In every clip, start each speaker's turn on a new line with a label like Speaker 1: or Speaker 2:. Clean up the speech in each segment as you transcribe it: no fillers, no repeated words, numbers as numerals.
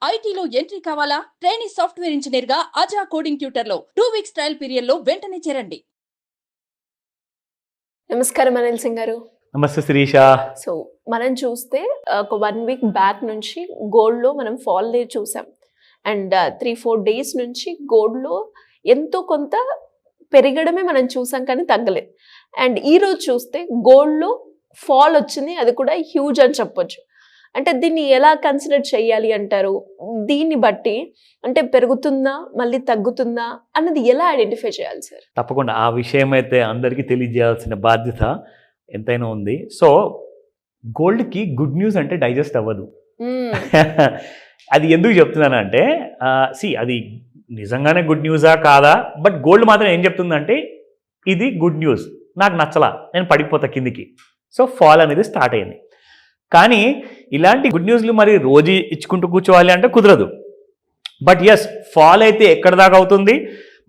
Speaker 1: ఐటీలో ఎంట్రీ కావాలా? Trainee software engineer గా అజా కోడింగ్ ట్యూటర్ లో 2 వీక్స్ ట్రయల్ పీరియడ్ లో వెంటనే చేరండి.
Speaker 2: నమస్కారం అనిల్ సింగ్ గారు.
Speaker 3: నమస్తే శిరీష.
Speaker 2: సో మనం చూస్తే ఒక 1 వీక్ బ్యాక్ నుంచి గోల్డ్లో మనం ఫాల్ చూసాం అండ్ 3-4 డేస్ నుంచి గోల్డ్లో ఎంతో కొంత పెరగడమే మనం చూసాం కానీ తగ్గలేదు. అండ్ ఈరోజు చూస్తే గోల్డ్లో ఫాల్ వచ్చింది, అది కూడా హ్యూజ్ అని చెప్పొచ్చు. అంటే దీన్ని ఎలా కన్సిడర్ చేయాలి అంటారు? దీన్ని బట్టి అంటే పెరుగుతుందా మళ్ళీ తగ్గుతుందా అన్నది ఎలా ఐడెంటిఫై చేయాలి సార్?
Speaker 3: తప్పకుండా ఆ విషయం అయితే అందరికీ తెలియజేయాల్సిన బాధ్యత ఎంతైనా ఉంది. సో గోల్డ్కి గుడ్ న్యూస్ అంటే డైజెస్ట్ అవ్వదు. అది ఎందుకు చెప్తున్నానంటే అది నిజంగానే గుడ్ న్యూసా కాదా, బట్ గోల్డ్ మాత్రం ఏం చెప్తుందంటే ఇది గుడ్ న్యూస్, నాకు నచ్చలా, నేను పడిపోతా కిందికి. సో ఫాల్ అనేది స్టార్ట్ అయింది. కానీ ఇలాంటి గుడ్ న్యూస్లు మరి రోజు ఇచ్చుకుంటూ కూర్చోవాలి అంటే కుదరదు. బట్ ఎస్, ఫాల్ అయితే ఎక్కడ దాకా అవుతుంది,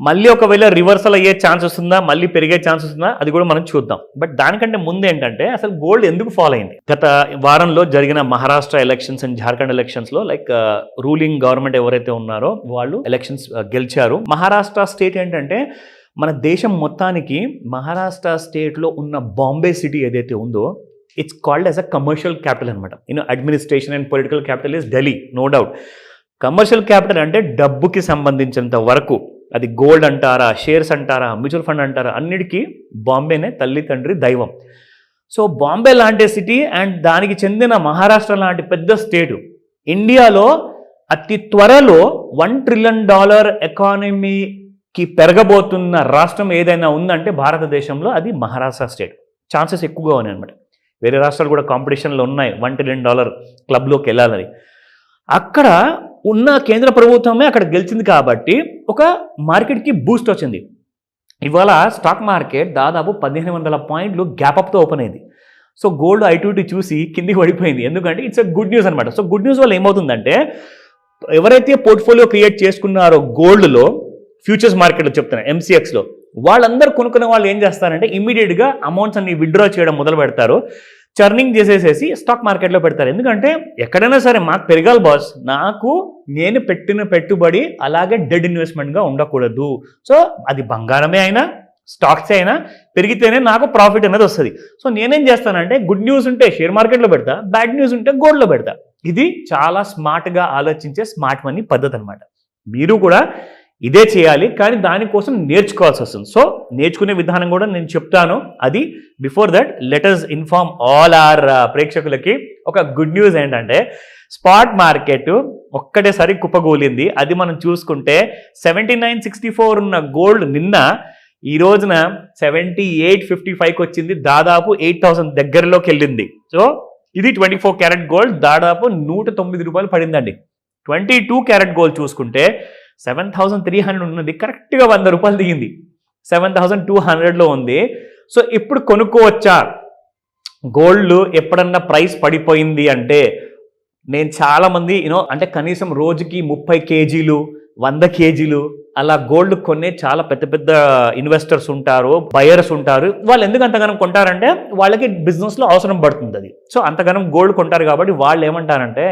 Speaker 3: మళ్ళీ ఒకవేళ రివర్సల్ అయ్యే ఛాన్స్ వస్తుందా, మళ్ళీ పెరిగే ఛాన్స్ వస్తుందా, అది కూడా మనం చూద్దాం. బట్ దానికంటే ముందు ఏంటంటే అసలు గోల్డ్ ఎందుకు ఫాల్ అయింది? గత వారంలో జరిగిన మహారాష్ట్ర ఎలక్షన్స్ అండ్ జార్ఖండ్ ఎలక్షన్స్లో రూలింగ్ గవర్నమెంట్ ఎవరైతే ఉన్నారో వాళ్ళు ఎలక్షన్స్ గెలిచారు. మహారాష్ట్ర స్టేట్ ఏంటంటే మన దేశం మొత్తానికి మహారాష్ట్ర స్టేట్లో ఉన్న బాంబే సిటీ ఏదైతే ఉందో it's called as a commercial capital అనమాట. Administration and political capital is Delhi, no doubt. Commercial capital అంటే డబ్బుకి సంబంధించినంత వరకు, అది గోల్డ్ అంటారా, షేర్స్ అంటారా, మ్యూచువల్ ఫండ్ అంటారా, అన్నిటికీ బాంబేనే తల్లి తండ్రి దైవం. సో బాంబే లాంటి సిటీ అండ్ దానికి చెందిన మహారాష్ట్ర లాంటి పెద్ద స్టేటు ఇండియాలో అతి త్వరలో $1 trillion ఎకానమీకి పెరగబోతున్న రాష్ట్రం ఏదైనా ఉందంటే భారతదేశంలో అది మహారాష్ట్ర స్టేట్. ఛాన్సెస్ ఎక్కువగా ఉన్నాయి అనమాట. వేరే రాష్ట్రాలు కూడా కాంపిటీషన్లో ఉన్నాయి $1 trillion క్లబ్లోకి వెళ్ళాలని. అక్కడ ఉన్న కేంద్ర ప్రభుత్వమే అక్కడ గెలిచింది కాబట్టి ఒక మార్కెట్కి బూస్ట్ వచ్చింది. ఇవాళ స్టాక్ మార్కెట్ దాదాపు 1500 పాయింట్లు గ్యాప్అప్తో ఓపెన్ అయింది. సో గోల్డ్ I2T చూసి కిందికి పడిపోయింది. ఎందుకంటే ఇట్స్ ఎ గుడ్ న్యూస్ అనమాట. సో గుడ్ న్యూస్ వల్ల ఏమవుతుందంటే ఎవరైతే పోర్ట్ఫోలియో క్రియేట్ చేసుకున్నారో గోల్డ్లో, ఫ్యూచర్స్ మార్కెట్లో చెప్తున్నా, MCXలో, వాళ్ళందరూ కొనుక్కునే వాళ్ళు ఏం చేస్తారంటే ఇమీడియట్గా అమౌంట్స్ అన్ని విత్డ్రా చేయడం మొదలు పెడతారు. చర్నింగ్ చేసేసేసి స్టాక్ మార్కెట్లో పెడతారు. ఎందుకంటే ఎక్కడైనా సరే మాకు పెరగాలి బాస్, నేను పెట్టిన పెట్టుబడి అలాగే డెడ్ ఇన్వెస్ట్మెంట్గా ఉండకూడదు. సో అది బంగారమే అయినా స్టాక్స్ అయినా పెరిగితేనే నాకు ప్రాఫిట్ అనేది వస్తుంది. సో నేనేం చేస్తానంటే గుడ్ న్యూస్ ఉంటే షేర్ మార్కెట్లో పెడతా, బ్యాడ్ న్యూస్ ఉంటే గోల్డ్లో పెడతా. ఇది చాలా స్మార్ట్గా ఆలోచించే స్మార్ట్ మనీ పద్ధతి అనమాట. మీరు కూడా ఇదే చేయాలి, కానీ దానికోసం నేర్చుకోవాల్సి వస్తుంది. సో నేర్చుకునే విధానం కూడా నేను చెప్తాను. అది before that let us inform all our ప్రేక్షకులకి ఒక గుడ్ న్యూస్ ఏంటంటే స్పాట్ మార్కెట్ ఒక్కటేసారి కుప్పగూలింది. అది మనం చూసుకుంటే 79.64 ఉన్న గోల్డ్ నిన్న ఈ రోజున 78.55కి వచ్చింది. దాదాపు 8,000 దగ్గరలోకి వెళ్ళింది. సో ఇది 24 క్యారెట్ గోల్డ్ దాదాపు $109 పడిందండి. 22 క్యారెట్ గోల్డ్ చూసుకుంటే 7,300 ఉన్నది, కరెక్ట్గా $100 దిగింది. 7,200లో ఉంది. సో ఇప్పుడు కొనుక్కోవచ్చా? గోల్డ్ ఎప్పుడన్నా ప్రైస్ పడిపోయింది అంటే నేను చాలామంది అంటే కనీసం రోజుకి 30 కేజీలు 100 కేజీలు అలా గోల్డ్ కొనే చాలా పెద్ద పెద్ద ఇన్వెస్టర్స్ ఉంటారు, బయర్స్ ఉంటారు. వాళ్ళు ఎందుకు అంతగానం కొంటారంటే వాళ్ళకి బిజినెస్లో అవసరం పడుతుంది అది. సో అంతగానం గోల్డ్ కొంటారు కాబట్టి వాళ్ళు ఏమంటారంటే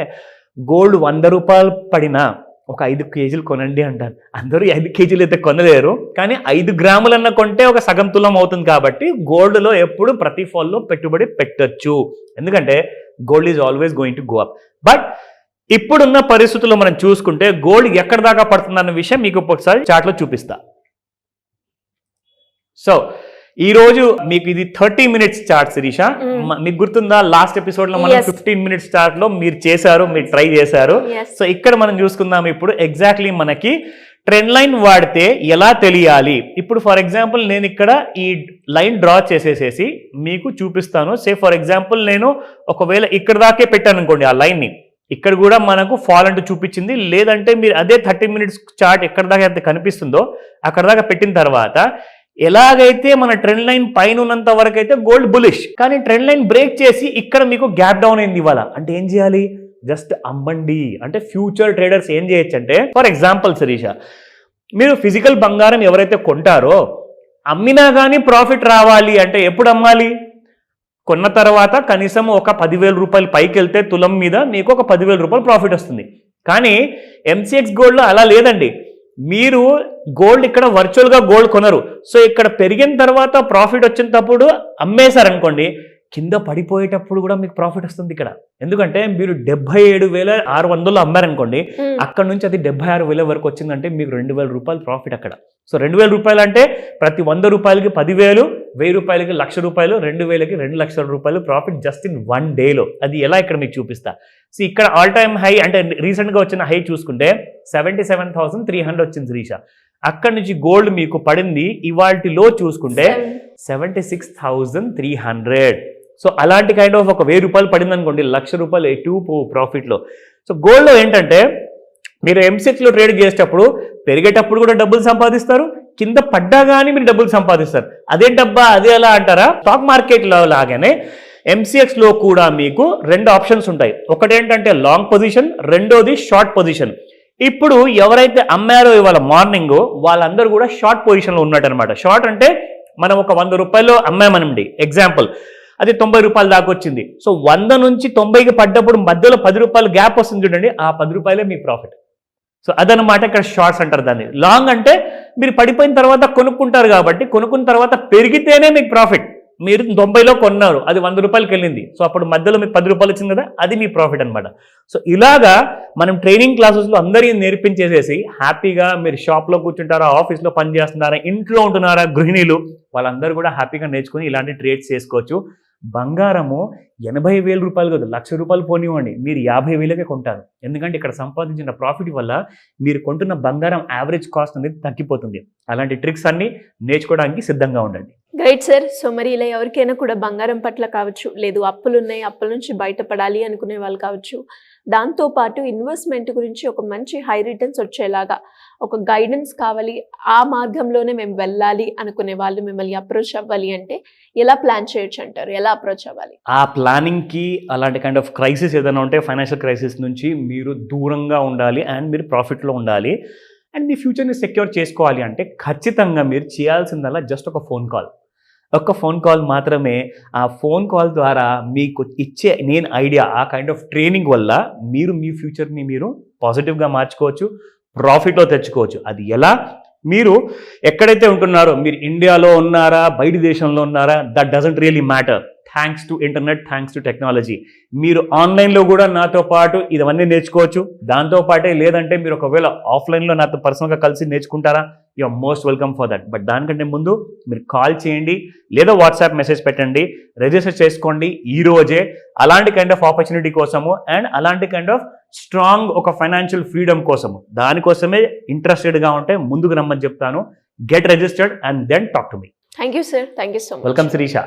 Speaker 3: గోల్డ్ $100 పడినా ఒక 5 కేజీలు కొనండి అంటారు. అందరూ 5 కేజీలు అయితే కొనలేరు, కానీ 5 గ్రాములన్నా కొంటే ఒక సగం తులం అవుతుంది. కాబట్టి గోల్డ్లో ఎప్పుడు ప్రతి ఫాల్లో పెట్టుబడి పెట్టచ్చు, ఎందుకంటే gold is always going to go up. But ఇప్పుడున్న పరిస్థితుల్లో మనం చూసుకుంటే గోల్డ్ ఎక్కడ దాకా పడుతుందన్న విషయం మీకు ఒకసారి చార్ట్లో చూపిస్తా. సో ఈ రోజు మీకు ఇది 30 minutes చార్ట్ శిరీష. మీకు గుర్తుందా లాస్ట్ ఎపిసోడ్ లో మనం 15 minutes చార్ట్ లో మీరు చేశారు, మీరు ట్రై చేశారు. సో ఇక్కడ మనం చూసుకుందాం ఇప్పుడు ఎగ్జాక్ట్లీ మనకి ట్రెండ్ లైన్ వాడితే ఎలా తెలియాలి. ఇప్పుడు ఫర్ ఎగ్జాంపుల్ నేను ఇక్కడ ఈ లైన్ డ్రా చేసేసేసి మీకు చూపిస్తాను. సే ఫర్ ఎగ్జాంపుల్ నేను ఒకవేళ ఇక్కడ దాకే పెట్టాను అనుకోండి ఆ లైన్ని, ఇక్కడ కూడా మనకు ఫాల్ అంటూ చూపించింది. లేదంటే మీరు అదే 30 minutes చార్ట్ ఎక్కడ దాకా అయితే కనిపిస్తుందో అక్కడ దాకా పెట్టిన తర్వాత ఎలాగైతే మన ట్రెండ్ లైన్ పైన ఉన్నంత వరకు అయితే గోల్డ్ బులిష్, కానీ ట్రెండ్ లైన్ బ్రేక్ చేసి ఇక్కడ మీకు గ్యాప్ డౌన్ అయింది ఇవాళ. అంటే ఏం చేయాలి? జస్ట్ అమ్మండి. అంటే ఫ్యూచర్ ట్రేడర్స్ ఏం చేయొచ్చు అంటే ఫర్ ఎగ్జాంపుల్ శిరీష, మీరు ఫిజికల్ బంగారం ఎవరైతే కొంటారో అమ్మినా కానీ ప్రాఫిట్ రావాలి అంటే ఎప్పుడు అమ్మాలి? కొన్న తర్వాత కనీసం ఒక 10,000 రూపాయలు పైకి వెళ్తే తులం మీద మీకు ఒక 10,000 రూపాయలు ప్రాఫిట్ వస్తుంది. కానీ ఎంసీఎక్స్ గోల్డ్లో అలా లేదండి. మీరు గోల్డ్ ఇక్కడ వర్చువల్గా గోల్డ్ కొనరు. సో ఇక్కడ పెరిగిన తర్వాత ప్రాఫిట్ వచ్చినప్పుడు అమ్మేశారనుకోండి, కింద పడిపోయేటప్పుడు కూడా మీకు ప్రాఫిట్ వస్తుంది ఇక్కడ. ఎందుకంటే మీరు 77,600 అమ్మారనుకోండి, అక్కడ నుంచి అది 76,000 వరకు వచ్చిందంటే మీకు 2,000 రూపాయలు ప్రాఫిట్ అక్కడ. సో 2,000 రూపాయలు అంటే ప్రతి 100 రూపాయలకి 10,000, 1,000 రూపాయలకి 1,00,000 రూపాయలు, 2,000కి 2,00,000 రూపాయలు ప్రాఫిట్ జస్ట్ ఇన్ 1 డేలో. అది ఎలా ఇక్కడ మీకు చూపిస్తా. సో ఇక్కడ ఆల్ టైమ్ హై అంటే రీసెంట్గా వచ్చిన హై చూసుకుంటే 77,300 వచ్చింది శ్రీష. అక్కడి నుంచి గోల్డ్ మీకు పడింది ఇవాల్టిలో చూసుకుంటే 76,300. సో అలాంటి కైండ్ ఆఫ్ ఒక 1,000 రూపాయలు పడింది అనుకోండి, 1,00,000 రూపాయలు ఎటు ప్రాఫిట్లో. సో గోల్డ్లో ఏంటంటే మీరు ఎంసెక్స్లో ట్రేడ్ చేసేటప్పుడు పెరిగేటప్పుడు కూడా డబ్బులు సంపాదిస్తారు, కింద పడ్డా కానీ మీరు డబ్బులు సంపాదిస్తారు. అదేంటబ్బా అదే ఎలా అంటారా? స్టాక్ మార్కెట్లో లాగానే ఎంసీఎక్స్లో కూడా మీకు 2 ఆప్షన్స్ ఉంటాయి. ఒకటేంటంటే లాంగ్ పొజిషన్, రెండోది షార్ట్ పొజిషన్. ఇప్పుడు ఎవరైతే అమ్మారో ఇవాళ మార్నింగ్ వాళ్ళందరూ కూడా షార్ట్ పొజిషన్లో ఉన్నట్టు అనమాట. షార్ట్ అంటే మనం ఒక 100 రూపాయలు అమ్మామనండి, ఎగ్జాంపుల్ అది 90 రూపాయలు దాకా వచ్చింది. సో 100 నుంచి 90కి పడ్డప్పుడు మధ్యలో 10 రూపాయలు గ్యాప్ వస్తుంది చూడండి, ఆ 10 రూపాయలే మీ ప్రాఫిట్. సో అదనమాట ఇక్కడ షార్ట్స్ అంటారు దాన్ని. లాంగ్ అంటే మీరు పడిపోయిన తర్వాత కొనుక్కుంటారు కాబట్టి, కొనుక్కున్న తర్వాత పెరిగితేనే మీకు ప్రాఫిట్. మీరు 90లో కొన్నారు, అది 100 రూపాయలకి వెళ్ళింది, సో అప్పుడు మధ్యలో మీకు 10 రూపాయలు వచ్చింది కదా, అది మీ ప్రాఫిట్ అనమాట. సో ఇలాగా మనం ట్రైనింగ్ క్లాసెస్లో అందరికీ నేర్పించేసేసి హ్యాపీగా మీరు షాప్లో కూర్చుంటారా, ఆఫీస్లో పని చేస్తున్నారా, ఇంట్లో ఉంటున్నారా గృహిణీలు, వాళ్ళందరూ కూడా హ్యాపీగా నేర్చుకుని ఇలాంటి ట్రేడ్స్ చేసుకోవచ్చు. బంగారము 80,000 రూపాయలు కాదు, 1,00,000 రూపాయలు పోనివ్వండి, మీరు 50,000కే కొంటారు. ఎందుకంటే ఇక్కడ సంపాదించిన ప్రాఫిట్ వల్ల మీరు కొంటున్న బంగారం యావరేజ్ కాస్ట్ అనేది తగ్గిపోతుంది. అలాంటి ట్రిక్స్ అన్ని నేర్చుకోవడానికి సిద్ధంగా ఉండండి.
Speaker 2: Great sir. సో మరి ఇలా ఎవరికైనా కూడా బంగారం పట్ల కావచ్చు, లేదు అప్పులు ఉన్నాయి, అప్పుల నుంచి బయటపడాలి అనుకునే వాళ్ళు కావచ్చు, దాంతోపాటు ఇన్వెస్ట్మెంట్ గురించి ఒక మంచి హై రిటర్న్స్ వచ్చేలాగా ఒక గైడెన్స్ కావాలి, ఆ మార్గంలోనే మేము వెళ్ళాలి అనుకునే వాళ్ళు మిమ్మల్ని అప్రోచ్ అవ్వాలి అంటే ఎలా ప్లాన్ చేయొచ్చు అంటారు? ఎలా అప్రోచ్ అవ్వాలి?
Speaker 3: ఆ ప్లానింగ్కి అలాంటి కైండ్ ఆఫ్ క్రైసిస్ ఏదైనా ఉంటే ఫైనాన్షియల్ క్రైసిస్ నుంచి మీరు దూరంగా ఉండాలి అండ్ మీరు ప్రాఫిట్లో ఉండాలి అండ్ మీ ఫ్యూచర్ని సెక్యూర్ చేసుకోవాలి అంటే ఖచ్చితంగా మీరు చేయాల్సిందల్లా జస్ట్ ఒక ఫోన్ కాల్. ఒక్క ఫోన్ కాల్ మాత్రమే. ఆ ఫోన్ కాల్ ద్వారా మీకు ఇచ్చే నేను ఐడియా, ఆ కైండ్ ఆఫ్ ట్రైనింగ్ వల్ల మీరు మీ ఫ్యూచర్ని మీరు పాజిటివ్గా మార్చుకోవచ్చు, ప్రాఫిట్లో తెచ్చుకోవచ్చు. అది ఎలా? మీరు ఎక్కడైతే ఉంటున్నారో, మీరు ఇండియాలో ఉన్నారా, బయట దేశంలో ఉన్నారా, that doesn't really matter. Thanks to internet, thanks to technology మీరు ఆన్లైన్లో కూడా నాతో పాటు ఇవన్నీ నేర్చుకోవచ్చు. దాంతోపాటే లేదంటే మీరు ఒకవేళ ఆఫ్లైన్లో నాతో పర్సనల్గా కలిసి నేర్చుకుంటారా, you are most welcome for that. But దానికంటే ముందు మీరు కాల్ చేయండి లేదా వాట్సాప్ మెసేజ్ పెట్టండి, రిజిస్టర్ చేసుకోండి ఈ రోజే. అలాంటి కైండ్ ఆఫ్ ఆపర్చునిటీ కోసము అండ్ అలాంటి కైండ్ ఆఫ్ స్ట్రాంగ్ ఒక ఫైనాన్షియల్ ఫ్రీడమ్ కోసము, దానికోసమే ఇంట్రెస్టెడ్గా ఉంటే ముందుకు రమ్మని చెప్తాను. Get registered and then talk to me.
Speaker 2: Thank you sir. Thank you so much.
Speaker 3: Welcome Sirisha.